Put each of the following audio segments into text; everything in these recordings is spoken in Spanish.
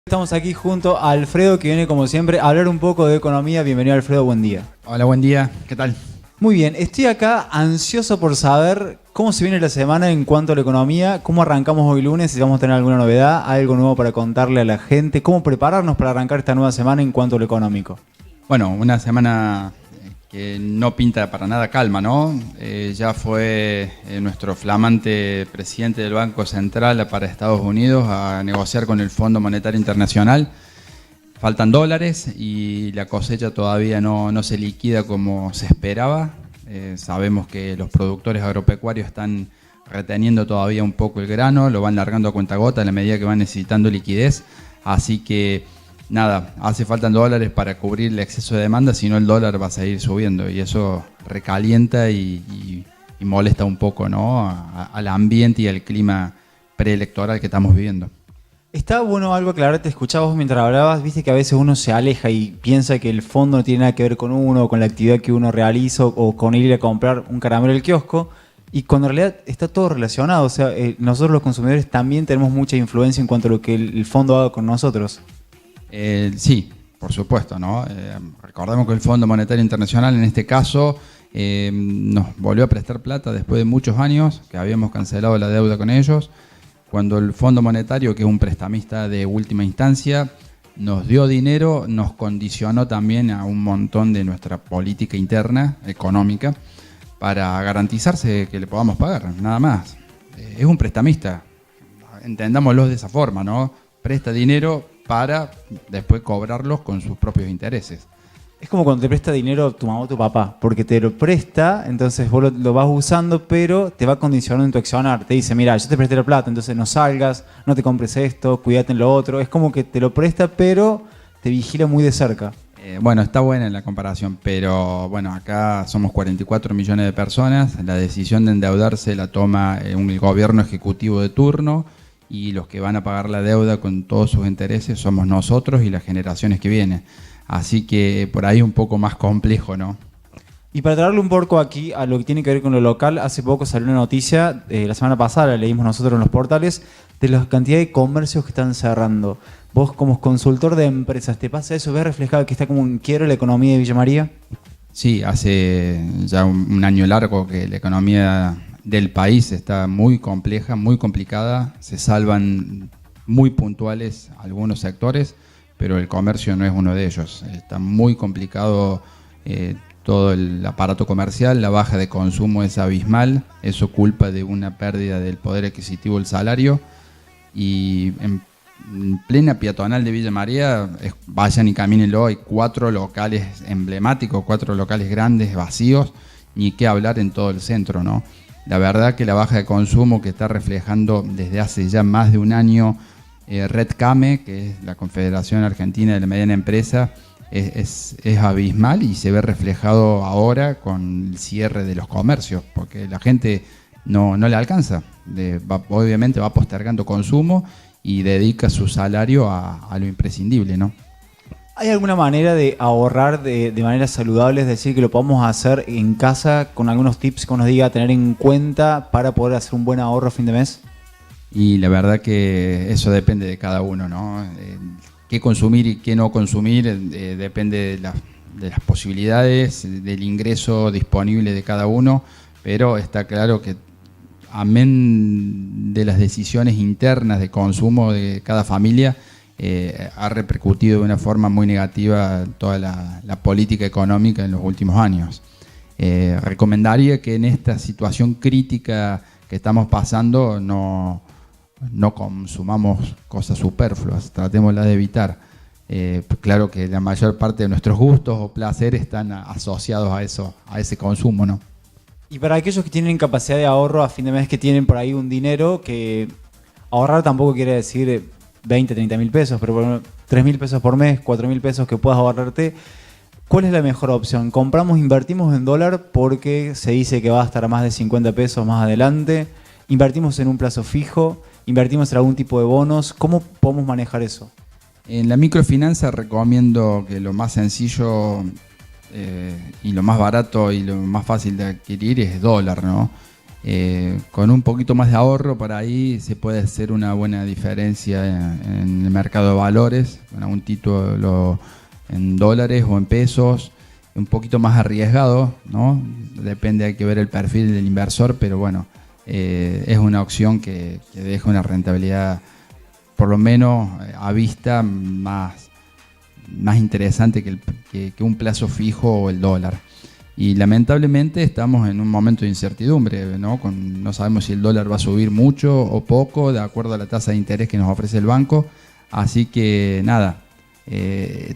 Estamos aquí junto a Alfredo, que viene como siempre a hablar un poco de economía. Bienvenido, Alfredo, buen día. Hola, buen día. ¿Qué tal? Muy bien, estoy acá ansioso por saber cómo se viene la semana en cuanto a la economía, cómo arrancamos hoy lunes, si vamos a tener alguna novedad, algo nuevo para contarle a la gente, cómo prepararnos para arrancar esta nueva semana en cuanto a lo económico. Bueno, una semana que no pinta para nada calma, ¿no? Ya fue nuestro flamante presidente del Banco Central para Estados Unidos a negociar con el Fondo Monetario Internacional. Faltan dólares y la cosecha todavía no se liquida como se esperaba. Sabemos que los productores agropecuarios están reteniendo todavía un poco el grano, lo van largando a cuentagota a la medida que van necesitando liquidez. Así que nada, hace falta dólares para cubrir el exceso de demanda, si no el dólar va a seguir subiendo y eso recalienta y molesta un poco, ¿no? al ambiente y al clima preelectoral que estamos viviendo. Está bueno algo aclarar, te escuchaba vos mientras hablabas, viste que a veces uno se aleja y piensa que el fondo no tiene nada que ver con uno, con la actividad que uno realiza o con ir a comprar un caramelo al kiosco, y cuando en realidad está todo relacionado. O sea, nosotros los consumidores también tenemos mucha influencia en cuanto a lo que el fondo haga con nosotros. Sí, por supuesto, ¿no? Recordemos que el Fondo Monetario Internacional en este caso nos volvió a prestar plata después de muchos años que habíamos cancelado la deuda con ellos. Cuando el Fondo Monetario, que es un prestamista de última instancia, nos dio dinero, nos condicionó también a un montón de nuestra política interna, económica, para garantizarse que le podamos pagar, nada más. Es un prestamista, entendámoslo de esa forma, ¿no? Presta dinero para después cobrarlos con sus propios intereses. Es como cuando te presta dinero tu mamá o tu papá, porque te lo presta, entonces vos lo vas usando, pero te va condicionando en tu accionar. Te dice, mira, yo te presté la plata, entonces no salgas, no te compres esto, cuídate en lo otro. Es como que te lo presta, pero te vigila muy de cerca. Bueno, está buena la comparación, pero bueno, acá somos 44 millones de personas. La decisión de endeudarse la toma el gobierno ejecutivo de turno y los que van a pagar la deuda con todos sus intereses somos nosotros y las generaciones que vienen. Así que por ahí un poco más complejo, ¿no? Y para traerle un poco aquí a lo que tiene que ver con lo local, hace poco salió una noticia, la semana pasada la leímos nosotros en los portales, de la cantidad de comercios que están cerrando. Vos como consultor de empresas, ¿te pasa eso? ¿Ves reflejado que está como un quiebro la economía de Villa María? Sí, hace ya un año largo que la economía del país está muy compleja, muy complicada. Se salvan muy puntuales algunos sectores, pero el comercio no es uno de ellos. Está muy complicado todo el aparato comercial, la baja de consumo es abismal, eso culpa de una pérdida del poder adquisitivo del salario, y en plena peatonal de Villa María, vayan y camínenlo, hay 4 locales emblemáticos, 4 locales grandes, vacíos, ni qué hablar en todo el centro, ¿no? La verdad que la baja de consumo que está reflejando desde hace ya más de un año Redcame, que es la Confederación Argentina de la Mediana Empresa, es abismal y se ve reflejado ahora con el cierre de los comercios, porque la gente no le alcanza. Obviamente va postergando consumo y dedica su salario a lo imprescindible, ¿no? ¿Hay alguna manera de ahorrar de manera saludable? Es decir, que lo podamos hacer en casa con algunos tips que nos diga a tener en cuenta para poder hacer un buen ahorro a fin de mes. Y la verdad que eso depende de cada uno, ¿no? Qué consumir y qué no consumir depende de las posibilidades, del ingreso disponible de cada uno, pero está claro que amén de las decisiones internas de consumo de cada familia, ha repercutido de una forma muy negativa toda la política económica en los últimos años. Recomendaría que en esta situación crítica que estamos pasando no consumamos cosas superfluas, tratémoslas de evitar. Claro que la mayor parte de nuestros gustos o placeres están asociados a ese consumo, ¿no? Y para aquellos que tienen capacidad de ahorro a fin de mes, que tienen por ahí un dinero, que ahorrar tampoco quiere decir 20, 30 mil pesos, pero por 3 mil pesos por mes, 4 mil pesos que puedas ahorrarte, ¿cuál es la mejor opción? ¿Compramos, invertimos en dólar porque se dice que va a estar a más de 50 pesos más adelante? ¿Invertimos en un plazo fijo? ¿Invertimos en algún tipo de bonos? ¿Cómo podemos manejar eso? En la microfinanza recomiendo que lo más sencillo y lo más barato y lo más fácil de adquirir es dólar, ¿no? Con un poquito más de ahorro por ahí se puede hacer una buena diferencia en el mercado de valores, con algún título en dólares o en pesos, un poquito más arriesgado, ¿no? Depende, hay que ver el perfil del inversor, pero bueno, es una opción que deja una rentabilidad, por lo menos a vista, más interesante que un plazo fijo o el dólar. Y lamentablemente estamos en un momento de incertidumbre, ¿no? No sabemos si el dólar va a subir mucho o poco, de acuerdo a la tasa de interés que nos ofrece el banco. Así que nada,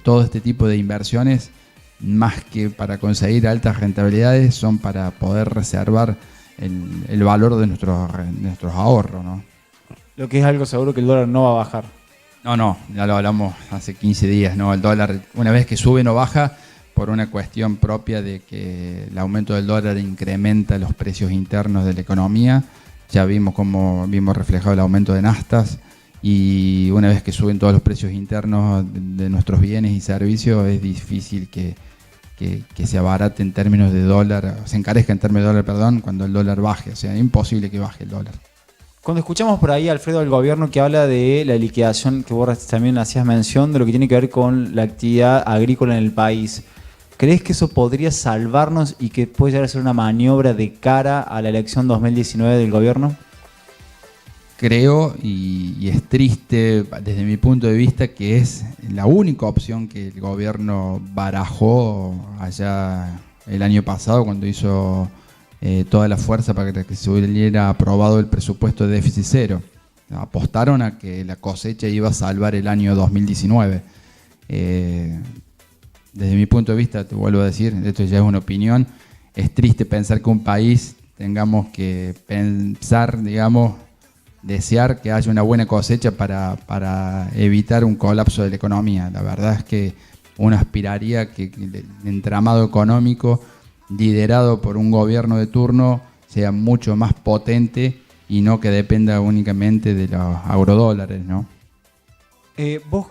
todo este tipo de inversiones, más que para conseguir altas rentabilidades, son para poder reservar el valor de nuestros ahorros, ¿no? Lo que es algo seguro, que el dólar no va a bajar. No, ya lo hablamos hace 15 días, ¿no? El dólar, una vez que sube, no baja, por una cuestión propia de que el aumento del dólar incrementa los precios internos de la economía. Ya vimos reflejado el aumento de naftas, y una vez que suben todos los precios internos de nuestros bienes y servicios, es difícil que se abarate en términos de dólar, se encarezca en términos de dólar, perdón, cuando el dólar baje. O sea, es imposible que baje el dólar. Cuando escuchamos por ahí, Alfredo, del gobierno que habla de la liquidación, que vos también hacías mención, de lo que tiene que ver con la actividad agrícola en el país, ¿crees que eso podría salvarnos y que puede llegar a ser una maniobra de cara a la elección 2019 del gobierno? Creo, y es triste desde mi punto de vista, que es la única opción que el gobierno barajó allá el año pasado, cuando hizo toda la fuerza para que se hubiera aprobado el presupuesto de déficit cero. Apostaron a que la cosecha iba a salvar el año 2019. Desde mi punto de vista, te vuelvo a decir, esto ya es una opinión, es triste pensar que un país tengamos que pensar, digamos, desear que haya una buena cosecha para evitar un colapso de la economía. La verdad es que uno aspiraría que el entramado económico liderado por un gobierno de turno sea mucho más potente y no que dependa únicamente de los agrodólares, ¿no? Vos,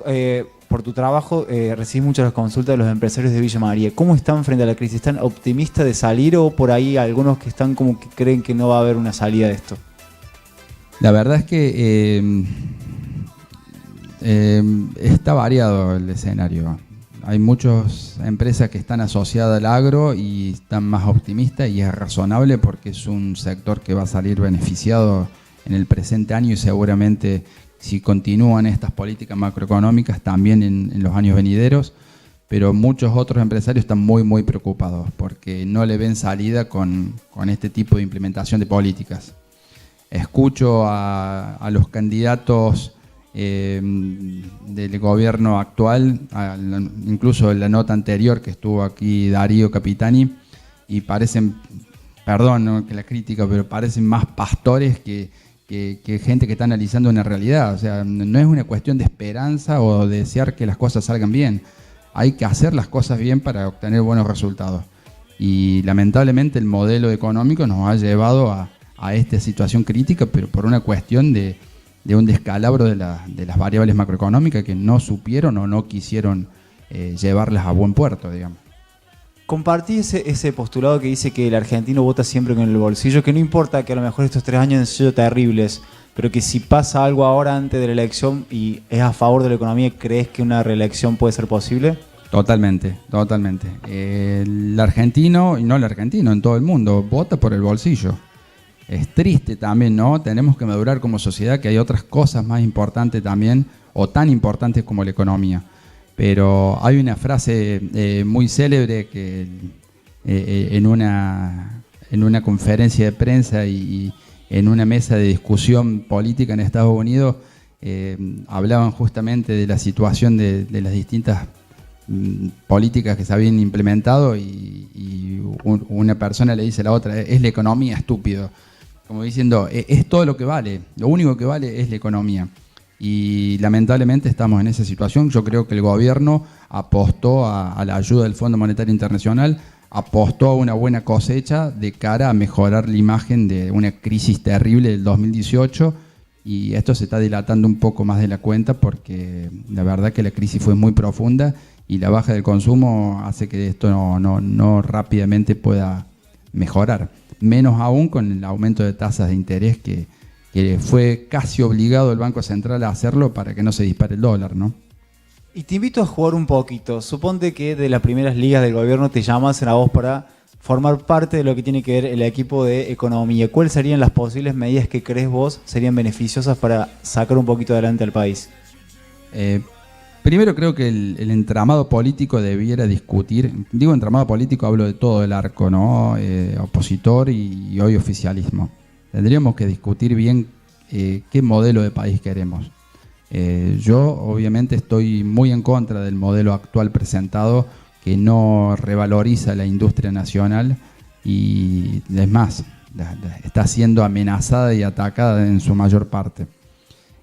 por tu trabajo, recibís muchas las consultas de los empresarios de Villa María. ¿Cómo están frente a la crisis? ¿Están optimistas de salir, o por ahí algunos que están como que creen que no va a haber una salida de esto? La verdad es que está variado el escenario. Hay muchas empresas que están asociadas al agro y están más optimistas, y es razonable porque es un sector que va a salir beneficiado en el presente año, y seguramente si continúan estas políticas macroeconómicas también en los años venideros. Pero muchos otros empresarios están muy preocupados porque no le ven salida con este tipo de implementación de políticas. Escucho a los candidatos del gobierno actual, incluso en la nota anterior que estuvo aquí Darío Capitani, y parecen, perdón, ¿no?, que la crítica, pero parecen más pastores que gente que está analizando una realidad. O sea, no es una cuestión de esperanza o de desear que las cosas salgan bien. Hay que hacer las cosas bien para obtener buenos resultados. Y lamentablemente el modelo económico nos ha llevado a esta situación crítica, pero por una cuestión de un descalabro de las variables macroeconómicas que no supieron o no quisieron llevarlas a buen puerto, digamos. Compartí ese postulado que dice que el argentino vota siempre con el bolsillo, que no importa que a lo mejor estos 3 años han sido terribles, pero que si pasa algo ahora antes de la elección y es a favor de la economía, ¿crees que una reelección puede ser posible? Totalmente. El argentino, y no el argentino, en todo el mundo, vota por el bolsillo. Es triste también, ¿no? Tenemos que madurar como sociedad, que hay otras cosas más importantes también, o tan importantes como la economía. Pero hay una frase muy célebre que en una conferencia de prensa y en una mesa de discusión política en Estados Unidos, hablaban justamente de la situación de las distintas políticas que se habían implementado, y una persona le dice a la otra: es la economía, estúpido. Como diciendo, es todo lo que vale, lo único que vale es la economía. Y lamentablemente estamos en esa situación. Yo creo que el gobierno apostó a la ayuda del Fondo Monetario Internacional, apostó a una buena cosecha de cara a mejorar la imagen de una crisis terrible del 2018, y esto se está dilatando un poco más de la cuenta porque la verdad que la crisis fue muy profunda y la baja del consumo hace que esto no rápidamente pueda mejorar. menos aún con el aumento de tasas de interés que fue casi obligado el Banco Central a hacerlo para que no se dispare el dólar, ¿no? Y te invito a jugar un poquito. Suponte que de las primeras ligas del gobierno te llamasen a vos para formar parte de lo que tiene que ver el equipo de economía. ¿Cuáles serían las posibles medidas que crees vos serían beneficiosas para sacar un poquito adelante al país? Primero creo que el entramado político debiera discutir, digo entramado político, hablo de todo el arco, ¿no? Opositor y hoy oficialismo. Tendríamos que discutir bien qué modelo de país queremos. Yo obviamente estoy muy en contra del modelo actual presentado, que no revaloriza la industria nacional y es más, está siendo amenazada y atacada en su mayor parte.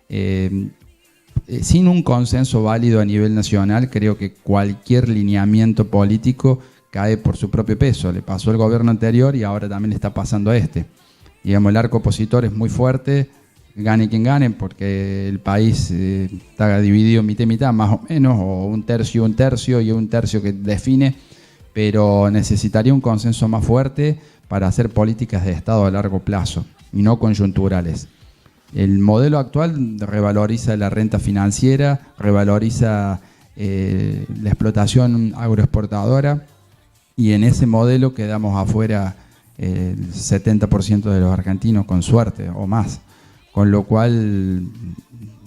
Sin un consenso válido a nivel nacional, creo que cualquier lineamiento político cae por su propio peso. Le pasó al gobierno anterior y ahora también le está pasando a este. Digamos, el arco opositor es muy fuerte, gane quien gane, porque el país está dividido mitad y mitad, más o menos, o un tercio y un tercio que define, pero necesitaría un consenso más fuerte para hacer políticas de Estado a largo plazo y no coyunturales. El modelo actual revaloriza la renta financiera, revaloriza la explotación agroexportadora, y en ese modelo quedamos afuera el 70% de los argentinos, con suerte, o más. Con lo cual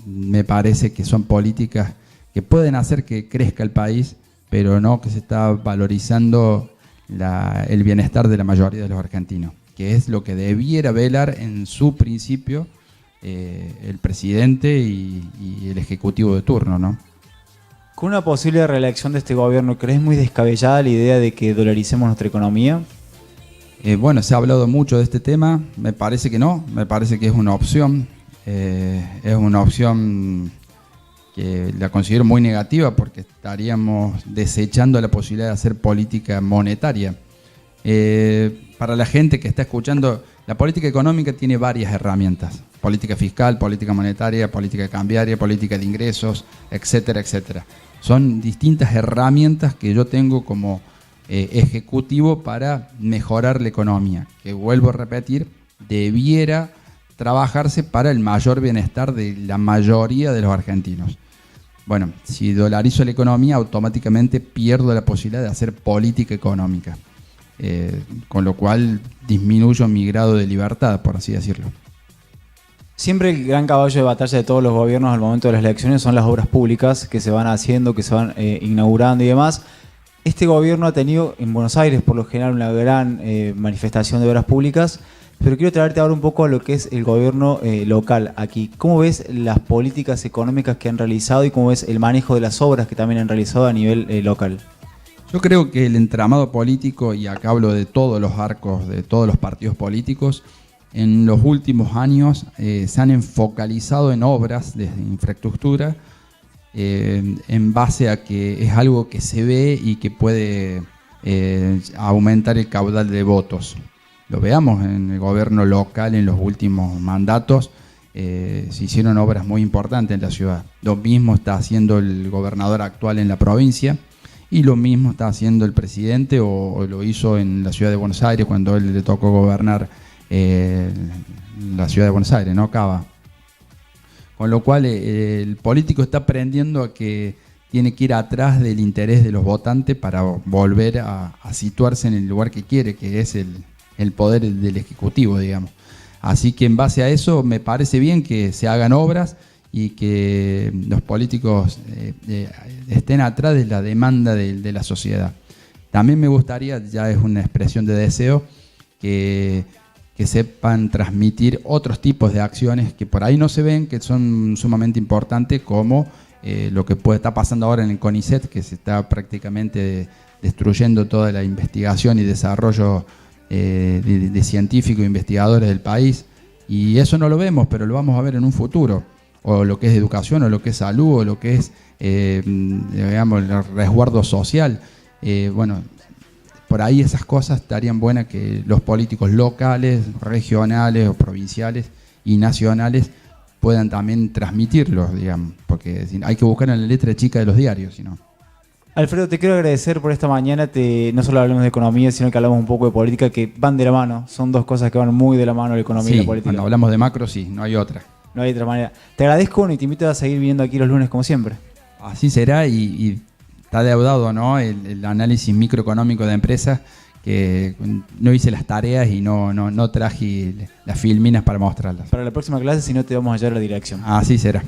me parece que son políticas que pueden hacer que crezca el país, pero no que se está valorizando el bienestar de la mayoría de los argentinos, que es lo que debiera velar en su principio el presidente y el ejecutivo de turno, ¿no? Con una posible reelección de este gobierno, ¿crees muy descabellada la idea de que dolaricemos nuestra economía? Bueno, se ha hablado mucho de este tema, me parece que no, me parece que es una opción que la considero muy negativa, porque estaríamos desechando la posibilidad de hacer política monetaria. Para la gente que está escuchando, la política económica tiene varias herramientas: política fiscal, política monetaria, política cambiaria, política de ingresos, etcétera, etcétera. Son distintas herramientas que yo tengo como ejecutivo para mejorar la economía, que, vuelvo a repetir, debiera trabajarse para el mayor bienestar de la mayoría de los argentinos. Bueno, si dolarizo la economía, automáticamente pierdo la posibilidad de hacer política económica, con lo cual disminuyo mi grado de libertad, por así decirlo. Siempre el gran caballo de batalla de todos los gobiernos al momento de las elecciones son las obras públicas que se van haciendo, que se van inaugurando y demás. Este gobierno ha tenido en Buenos Aires, por lo general, una gran manifestación de obras públicas, pero quiero traerte ahora un poco a lo que es el gobierno local aquí. ¿Cómo ves las políticas económicas que han realizado y cómo ves el manejo de las obras que también han realizado a nivel local? Yo creo que el entramado político, y acá hablo de todos los arcos, de todos los partidos políticos, en los últimos años se han focalizado en obras de infraestructura, en base a que es algo que se ve y que puede aumentar el caudal de votos. Lo veamos en el gobierno local, en los últimos mandatos, se hicieron obras muy importantes en la ciudad. Lo mismo está haciendo el gobernador actual en la provincia, y lo mismo está haciendo el presidente, o lo hizo en la ciudad de Buenos Aires cuando él le tocó gobernar la ciudad de Buenos Aires, ¿no? Cava. Con lo cual el político está aprendiendo a que tiene que ir atrás del interés de los votantes para volver a situarse en el lugar que quiere, que es el poder del Ejecutivo, digamos. Así que en base a eso me parece bien que se hagan obras y que los políticos estén atrás de la demanda de la sociedad. También me gustaría, ya es una expresión de deseo, que sepan transmitir otros tipos de acciones que por ahí no se ven, que son sumamente importantes, como lo que puede estar pasando ahora en el CONICET, que se está prácticamente destruyendo toda la investigación y desarrollo de científicos e investigadores del país, y eso no lo vemos, pero lo vamos a ver en un futuro, o lo que es educación, o lo que es salud, o lo que es digamos, el resguardo social. Bueno, por ahí esas cosas estarían buenas que los políticos locales, regionales o provinciales y nacionales puedan también transmitirlos, digamos, porque hay que buscar en la letra chica de los diarios, si no. Alfredo, te quiero agradecer por esta mañana. No solo hablamos de economía, sino que hablamos un poco de política, que van de la mano. Son dos cosas que van muy de la mano, la economía y Sí, la política. cuando hablamos de macro, sí, no hay otra. No hay otra manera. Te agradezco, bueno, y te invito a seguir viniendo aquí los lunes como siempre. Así será y está deudado, ¿no? El análisis microeconómico de empresas, que no hice las tareas y no traje las filminas para mostrarlas. Para la próxima clase, si no, te vamos a llevar a la dirección. Así será.